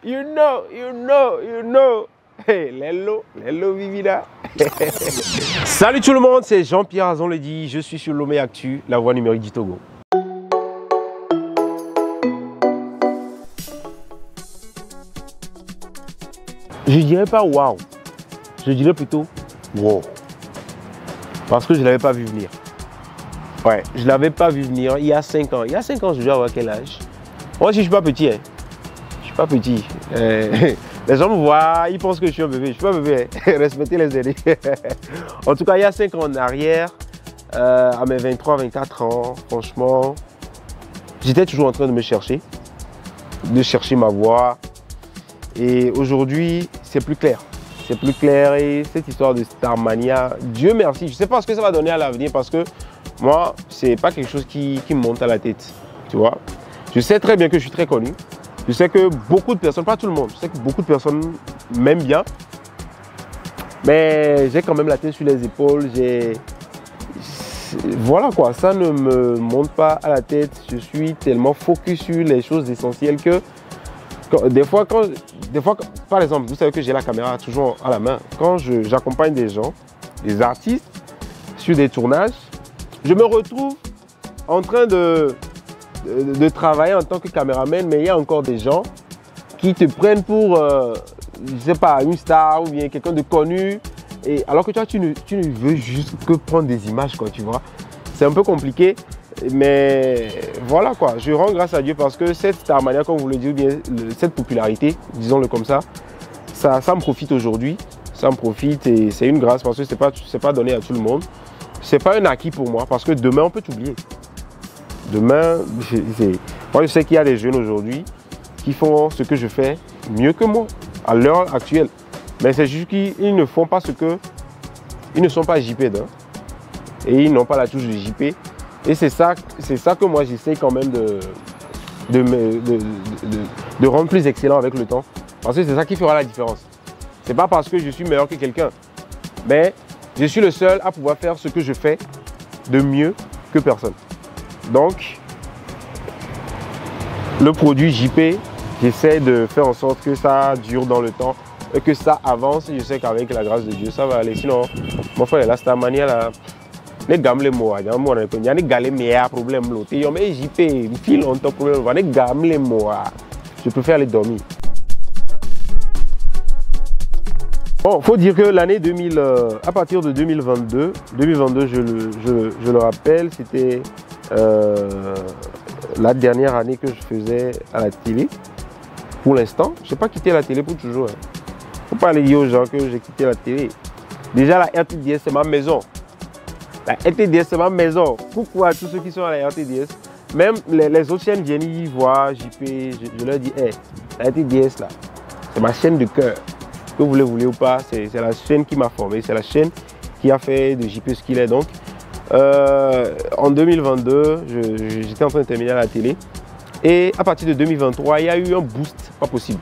You know, you know, you know. Hey, Lello Vivida. Salut tout le monde, c'est Jean-Pierre Azon le dit. Je suis sur Lomé Actu, la voix numérique du Togo. Je dirais pas waouh, je dirais plutôt wow. Parce que je ne l'avais pas vu venir. Ouais, je ne l'avais pas vu venir il y a 5 ans. Il y a 5 ans, je dois avoir quel âge? Moi aussi, je ne suis pas petit. Hein. Je ne suis pas petit. Les gens me voient, ils pensent que je suis un bébé. Je ne suis pas un bébé. Hein. Respectez les aînés. En tout cas, il y a 5 ans en arrière, à mes 23, 24 ans, franchement, j'étais toujours en train de me chercher, de chercher ma voie. Et aujourd'hui, c'est plus clair. C'est plus clair et cette histoire de Starmania, Dieu merci, je ne sais pas ce que ça va donner à l'avenir parce que moi, c'est pas quelque chose qui me monte à la tête, tu vois. Je sais très bien que je suis très connu. Je sais que beaucoup de personnes, pas tout le monde, je sais que beaucoup de personnes m'aiment bien. Mais j'ai quand même la tête sur les épaules, voilà quoi, ça ne me monte pas à la tête. Je suis tellement focus sur les choses essentielles que des fois, par exemple, vous savez que j'ai la caméra toujours à la main. Quand j'accompagne des gens, des artistes, sur des tournages, je me retrouve en train de travailler en tant que caméraman, mais il y a encore des gens qui te prennent pour, je sais pas, une star ou bien quelqu'un de connu. Et alors que toi, tu ne veux juste que prendre des images, quoi, tu vois. C'est un peu compliqué. Mais voilà quoi, je rends grâce à Dieu parce que cette Starmania, comme vous le dites, bien, cette popularité, disons-le comme ça me profite aujourd'hui. Ça me profite et c'est une grâce parce que c'est pas donné à tout le monde. C'est pas un acquis pour moi parce que demain on peut t'oublier. Demain, moi je sais qu'il y a des jeunes aujourd'hui qui font ce que je fais mieux que moi à l'heure actuelle. Mais c'est juste qu'ils ne font pas ils ne sont pas JP d'un et ils n'ont pas la touche de JP. Et c'est ça que moi j'essaie quand même de rendre plus excellent avec le temps. Parce que c'est ça qui fera la différence. C'est pas parce que je suis meilleur que quelqu'un, mais je suis le seul à pouvoir faire ce que je fais de mieux que personne. Donc, le produit JP, j'essaie de faire en sorte que ça dure dans le temps et que ça avance. Et je sais qu'avec la grâce de Dieu, ça va aller. Sinon, mon frère, la Starmania là. Les gamles moa, il y a des galets meilleurs problèmes l'autre. Il y a des JP, fil on top problème. Les gamles moa, je préfère les dormir. Bon, faut dire que l'année 2000, à partir de 2022, je le rappelle, c'était la dernière année que je faisais à la télé. Pour l'instant, je n'ai pas quitté la télé pour toujours. Hein. Faut pas aller dire aux gens que j'ai quitté la télé. Déjà la RTDS c'est ma maison. La RTDS c'est ma maison. Pourquoi tous ceux qui sont à la RTDS, même les autres chaînes viennent y voir JP, je leur dis, hey, la RTDS là, c'est ma chaîne de cœur. Que vous le voulez ou pas, c'est la chaîne qui m'a formé, c'est la chaîne qui a fait de JP ce qu'il est. Donc, en 2022, j'étais en train de terminer à la télé. Et à partir de 2023, il y a eu un boost, pas possible.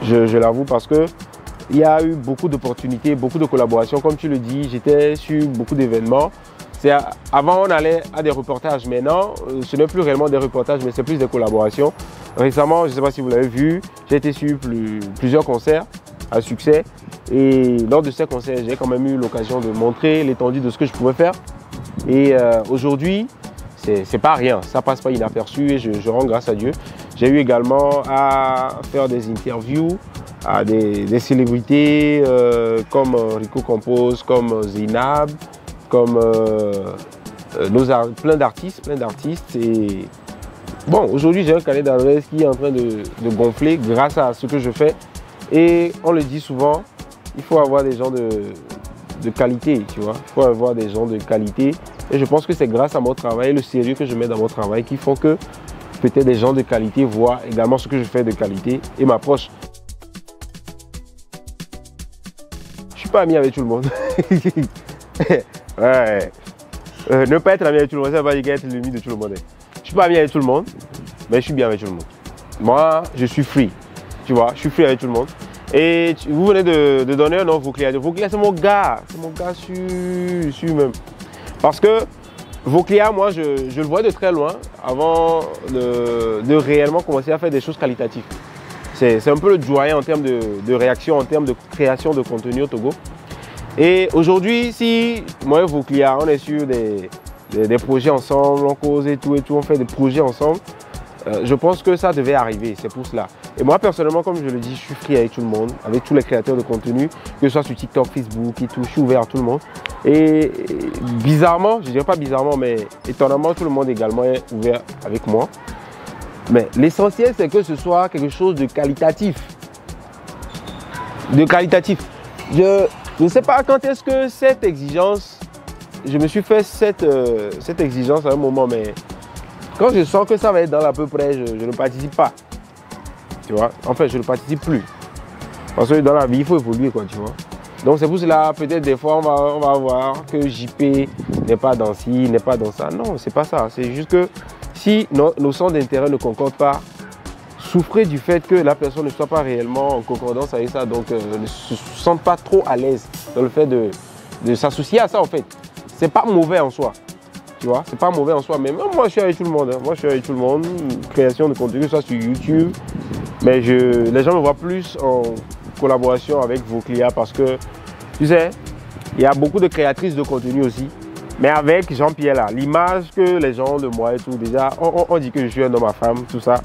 Je l'avoue parce que il y a eu beaucoup d'opportunités, beaucoup de collaborations. Comme tu le dis, j'étais sur beaucoup d'événements. Avant, on allait à des reportages. Maintenant, ce n'est plus réellement des reportages, mais c'est plus des collaborations. Récemment, je ne sais pas si vous l'avez vu, j'ai été sur plusieurs concerts à succès. Et lors de ces concerts, j'ai quand même eu l'occasion de montrer l'étendue de ce que je pouvais faire. Et aujourd'hui, c'est pas rien, ça passe pas inaperçu et je rends grâce à Dieu. J'ai eu également à faire des interviews à des célébrités comme Rico Compose, comme Zainab, comme plein d'artistes. Et bon, aujourd'hui j'ai un carnet d'adresses qui est en train de gonfler grâce à ce que je fais. Et on le dit souvent, il faut avoir des gens de qualité, tu vois. Il faut avoir des gens de qualité. Et je pense que c'est grâce à mon travail, le sérieux que je mets dans mon travail, qui font que peut-être des gens de qualité voient également ce que je fais de qualité et m'approchent. Je suis pas ami avec tout le monde. Ouais. Ne pas être ami avec tout le monde, ça ne veut pas dire être l'ennemi de tout le monde. Je suis pas ami avec tout le monde, mais je suis bien avec tout le monde. Moi, je suis free. Tu vois, je suis free avec tout le monde. Et vous venez de donner un nom Voclia. Voclia, c'est mon gars. C'est mon gars sûr même. Parce que Voclia, moi, je le vois de très loin avant de réellement commencer à faire des choses qualitatives. C'est un peu le doyen en termes de réaction, en termes de création de contenu au Togo. Et aujourd'hui, si moi et vos clients, on est sur des projets ensemble, on cause et tout, on fait des projets ensemble, je pense que ça devait arriver, c'est pour cela. Et moi personnellement, comme je le dis, je suis free avec tout le monde, avec tous les créateurs de contenu, que ce soit sur TikTok, Facebook et tout, je suis ouvert à tout le monde. Et bizarrement, je dirais pas bizarrement, mais étonnamment, tout le monde également est ouvert avec moi. Mais l'essentiel, c'est que ce soit quelque chose de qualitatif. Je ne sais pas quand est-ce que cette exigence, je me suis fait cette exigence à un moment, mais quand je sens que ça va être dans l'à peu près, je ne participe pas. Tu vois, en fait, je ne participe plus. Parce que dans la vie, il faut évoluer, quoi, tu vois. Donc c'est pour cela, peut-être des fois, on va voir que JP n'est pas dans ci, n'est pas dans ça. Non, c'est pas ça. C'est juste que si nos centres d'intérêt ne concordent pas, souffrez du fait que la personne ne soit pas réellement en concordance avec ça. Donc ne se sente pas trop à l'aise dans le fait de s'associer à ça, en fait. C'est pas mauvais en soi. Tu vois, c'est pas mauvais en soi, mais même moi je suis avec tout le monde. Hein. Moi je suis avec tout le monde, création de contenu, soit sur YouTube. Mais les gens me voient plus en collaboration avec vos clients parce que, tu sais, il y a beaucoup de créatrices de contenu aussi. Mais avec Jean-Pierre là, l'image que les gens de moi et tout, déjà, on dit que je suis un homme à femme, tout ça.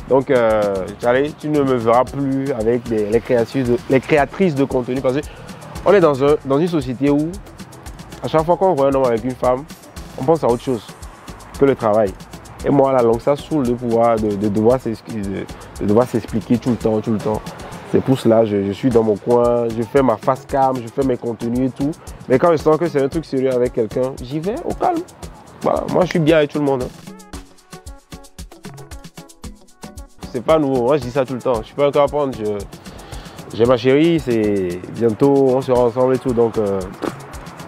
Donc, tu ne me verras plus avec les créatrices de contenu parce qu'on est dans une société où, à chaque fois qu'on voit un homme avec une femme, on pense à autre chose que le travail. Et moi, à la longue, ça saoule de devoir s'expliquer tout le temps. C'est pour cela, je suis dans mon coin, je fais ma face cam, je fais mes contenus et tout. Mais quand je sens que c'est un truc sérieux avec quelqu'un, j'y vais au calme. Voilà, moi, je suis bien avec tout le monde. Hein. C'est pas nouveau, moi, je dis ça tout le temps. Je suis pas encore à prendre. J'ai ma chérie, c'est bientôt, on sera ensemble et tout. Donc,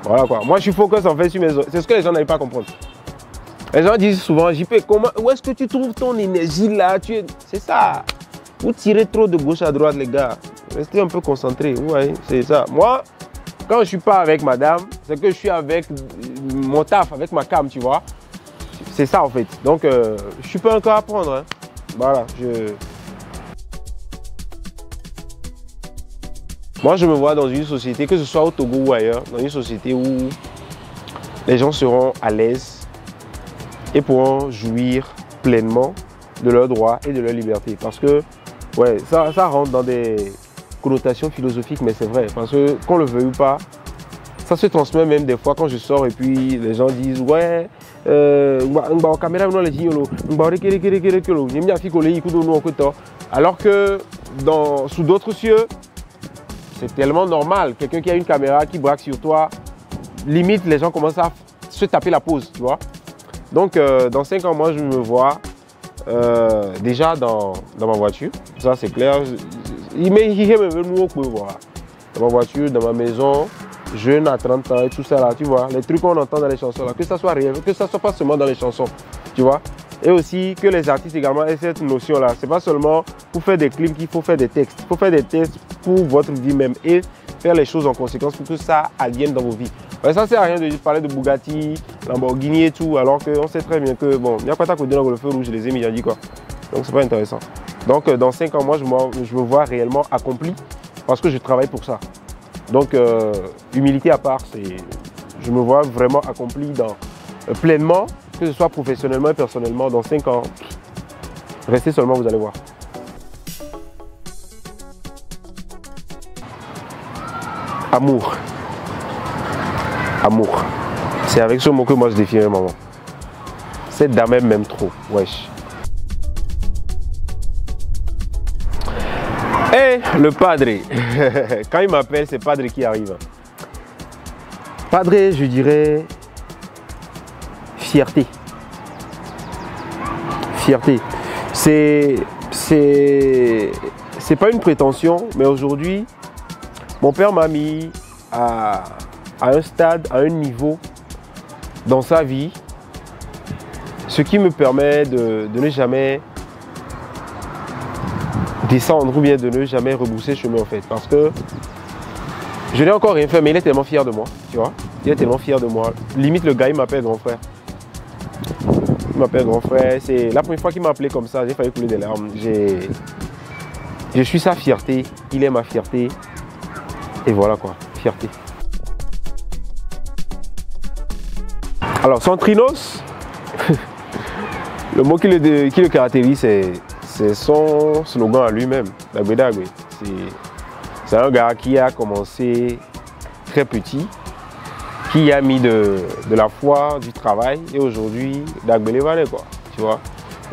voilà quoi. Moi, je suis focus en fait sur mes autres. C'est ce que les gens n'arrivent pas à comprendre. Les gens disent souvent, JP, où est-ce que tu trouves ton énergie là? C'est ça. Vous tirez trop de gauche à droite, les gars. Restez un peu concentrés. Ouais, c'est ça. Moi, quand je ne suis pas avec madame, c'est que je suis avec mon taf, avec ma cam, tu vois. C'est ça en fait. Donc, je suis pas encore à prendre. Hein. Voilà. Moi, je me vois dans une société, que ce soit au Togo ou ailleurs, dans une société où les gens seront à l'aise et pourront jouir pleinement de leurs droits et de leur liberté. Parce que, ouais, ça rentre dans des connotations philosophiques, mais c'est vrai. Parce que, qu'on le veuille ou pas, ça se transmet même des fois quand je sors et puis les gens disent, ouais, alors que sous d'autres cieux, c'est tellement normal. Quelqu'un qui a une caméra qui braque sur toi, limite, les gens commencent à se taper la pause, tu vois. Donc, dans 5 ans, moi, je me vois déjà dans ma voiture. Ça, c'est clair. Dans ma voiture, dans ma maison, jeune à 30 ans et tout ça, là, tu vois. Les trucs qu'on entend dans les chansons, là, que ça soit réel, que ça soit pas seulement dans les chansons, tu vois. Et aussi que les artistes également aient cette notion-là. C'est pas seulement pour faire des clips qu'il faut faire des textes. Il faut faire des textes pour votre vie même et faire les choses en conséquence pour que ça advienne dans vos vies. Ouais, ça ne sert à rien de parler de Bugatti, Lamborghini et tout, alors qu'on sait très bien que, bon, il y a quoi t'as dans le feu rouge, je les ai mis, j'ai dit quoi. Donc, c'est pas intéressant. Donc, dans 5 ans, moi, je me vois réellement accompli parce que je travaille pour ça. Donc, humilité à part, je me vois vraiment accompli pleinement, que ce soit professionnellement et personnellement, dans 5 ans. Restez seulement, vous allez voir. Amour. Amour. C'est avec ce mot que moi je définis maman. Cette dame m'aime trop. Wesh. Et le padre. Quand il m'appelle, c'est padre qui arrive. Padre, je dirais fierté. Fierté. C'est pas une prétention, mais aujourd'hui, mon père m'a mis à un stade, à un niveau dans sa vie, ce qui me permet de ne jamais descendre ou bien de ne jamais rebrousser chemin en fait. Parce que je n'ai encore rien fait, mais il est tellement fier de moi, tu vois. Il est tellement fier de moi. Limite, le gars, il m'appelle grand frère. Il m'appelle grand frère. C'est la première fois qu'il m'a appelé comme ça, j'ai failli couler des larmes. Je suis sa fierté, il est ma fierté. Et voilà quoi, fierté. Alors, Centrinos, le mot qui le caractérise, c'est son slogan à lui-même, Dagbe Dagbe. C'est un gars qui a commencé très petit, qui a mis de la foi, du travail, et aujourd'hui, Dagbe Levane, quoi, tu vois.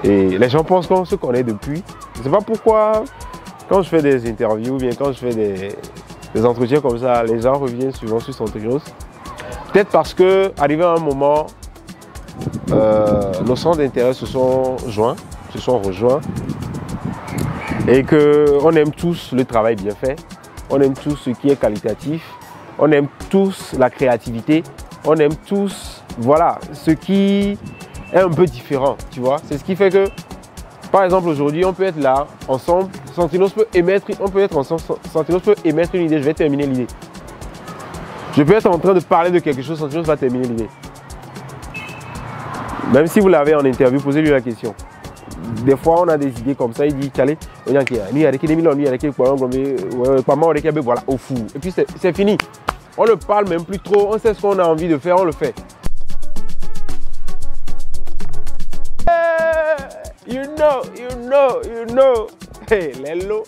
Et les gens pensent qu'on se connaît depuis. Je ne sais pas pourquoi, quand je fais des interviews, ou bien quand je fais des entretiens comme ça, les gens reviennent souvent sur Centrinos. Peut-être parce que, arrivé à un moment, nos centres d'intérêt se sont rejoints, et qu'on aime tous le travail bien fait, on aime tous ce qui est qualitatif, on aime tous la créativité, on aime tous, voilà, ce qui est un peu différent, tu vois. C'est ce qui fait que, par exemple, aujourd'hui, on peut être là, ensemble, Centrinos peut émettre une idée, je vais terminer l'idée. Je peux être en train de parler de quelque chose, Centrinos va terminer l'idée. Même si vous l'avez en interview, posez-lui la question. Des fois, on a des idées comme ça, il dit, voilà, au fou. Et puis, c'est fini. On ne parle même plus trop, on sait ce qu'on a envie de faire, on le fait. You know. Hey, Lello,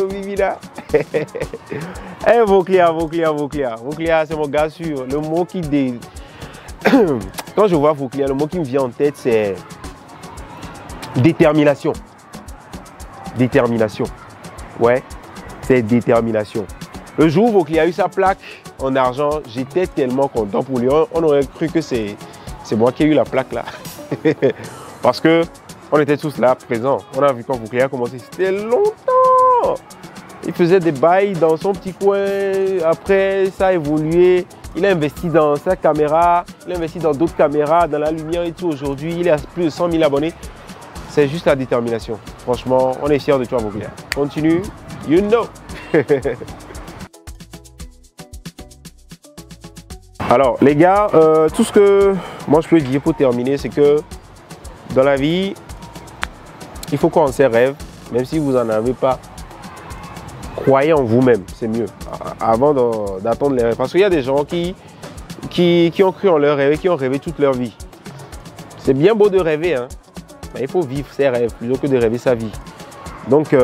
Vivida. Hey, Voclia, c'est mon gars sûr. Le mot qui Quand je vois Voclia, le mot qui me vient en tête, c'est détermination. Détermination. Ouais, c'est détermination. Le jour où Voclia a eu sa plaque en argent, j'étais tellement content pour lui. On aurait cru que c'est moi qui ai eu la plaque là. Parce que on était tous là, présents. On a vu quand Voclia a commencé, c'était longtemps. Il faisait des bails dans son petit coin. Après, ça a évolué. Il a investi dans sa caméra. Il a investi dans d'autres caméras, dans la lumière et tout. Aujourd'hui, il a plus de 100 000 abonnés. C'est juste la détermination. Franchement, on est fiers de toi, Voclia. Continue. You know. Alors, les gars, tout ce que moi je peux dire pour terminer, c'est que dans la vie, il faut qu'on ses rêves, même si vous n'en avez pas. Croyez en vous-même, c'est mieux, avant d'attendre les rêves. Parce qu'il y a des gens qui ont cru en leurs rêves et qui ont rêvé toute leur vie. C'est bien beau de rêver, hein, mais il faut vivre ses rêves plutôt que de rêver sa vie. Donc,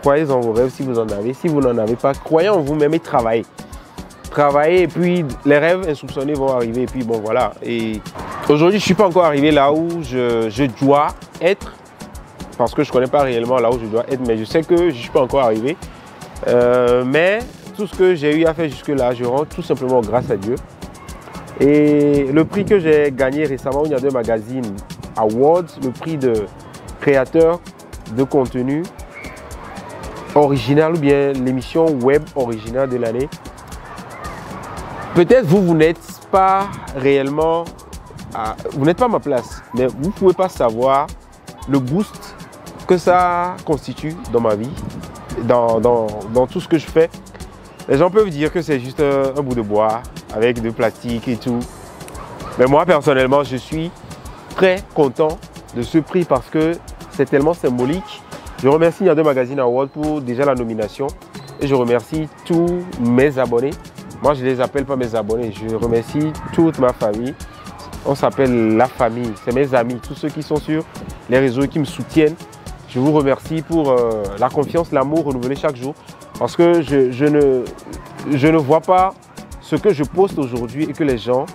croyez en vos rêves si vous en avez. Si vous n'en avez pas, croyez en vous-même et travaillez. Travaillez et puis les rêves insoupçonnés vont arriver. Et puis bon, voilà. Et aujourd'hui, je ne suis pas encore arrivé là où je dois être. Parce que je ne connais pas réellement là où je dois être, mais je sais que je ne suis pas encore arrivé. Mais tout ce que j'ai eu à faire jusque-là, je rends tout simplement grâce à Dieu. Et le prix que j'ai gagné récemment au Niader Magazine Awards, le prix de créateur de contenu original ou bien l'émission web originale de l'année. Peut-être vous n'êtes pas réellement, vous n'êtes pas à ma place, mais vous ne pouvez pas savoir le boost que ça constitue dans ma vie, dans tout ce que je fais. Les gens peuvent dire que c'est juste un bout de bois avec de plastique et tout. Mais moi, personnellement, je suis très content de ce prix parce que c'est tellement symbolique. Je remercie Niader Magazine Award pour déjà la nomination et je remercie tous mes abonnés. Moi, je ne les appelle pas mes abonnés, je remercie toute ma famille. On s'appelle la famille, c'est mes amis, tous ceux qui sont sur les réseaux et qui me soutiennent. Je vous remercie pour la confiance, l'amour renouvelé chaque jour. Parce que je ne vois pas ce que je poste aujourd'hui et que les gens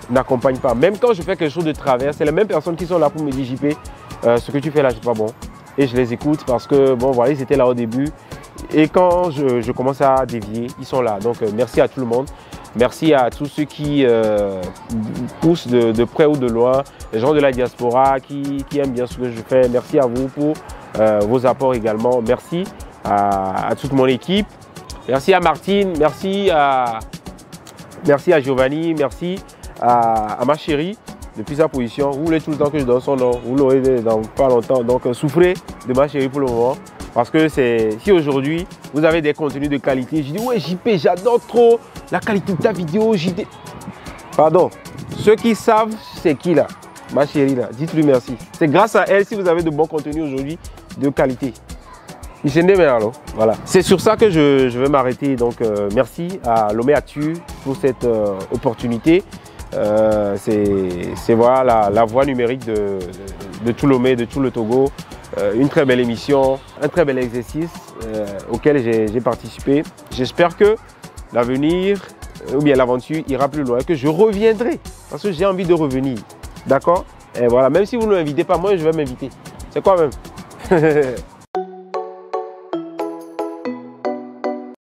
n'accompagnent pas. Même quand je fais quelque chose de travers, c'est les mêmes personnes qui sont là pour me dire JP, ce que tu fais là, c'est pas bon. Et je les écoute parce que, bon, voilà, ils étaient là au début. Et quand je commence à dévier, ils sont là. Donc, merci à tout le monde. Merci à tous ceux qui poussent de près ou de loin, les gens de la diaspora qui aiment bien ce que je fais. Merci à vous pour vos apports également. Merci à toute mon équipe. Merci à Martine, merci à Giovanni, merci à ma chérie depuis sa position. Vous voulez tout le temps que je donne son nom, vous l'aurez dans pas longtemps. Donc souffrez de ma chérie pour le moment. Parce que si aujourd'hui vous avez des contenus de qualité, je dis ouais JP, j'adore trop la qualité de ta vidéo, JP. Pardon, ceux qui savent c'est qui là, ma chérie là, dites-lui merci. C'est grâce à elle si vous avez de bons contenus aujourd'hui de qualité. Voilà. C'est sur ça que je vais m'arrêter. Donc, merci à Lomé Atu pour cette opportunité. C'est voilà, la voix numérique de tout Lomé, de tout le Togo. Une très belle émission, un très bel exercice auquel j'ai participé. J'espère que l'avenir ou bien l'aventure ira plus loin, que je reviendrai parce que j'ai envie de revenir. D'accord? Et voilà, même si vous ne m'invitez pas, moi je vais m'inviter. C'est quoi même?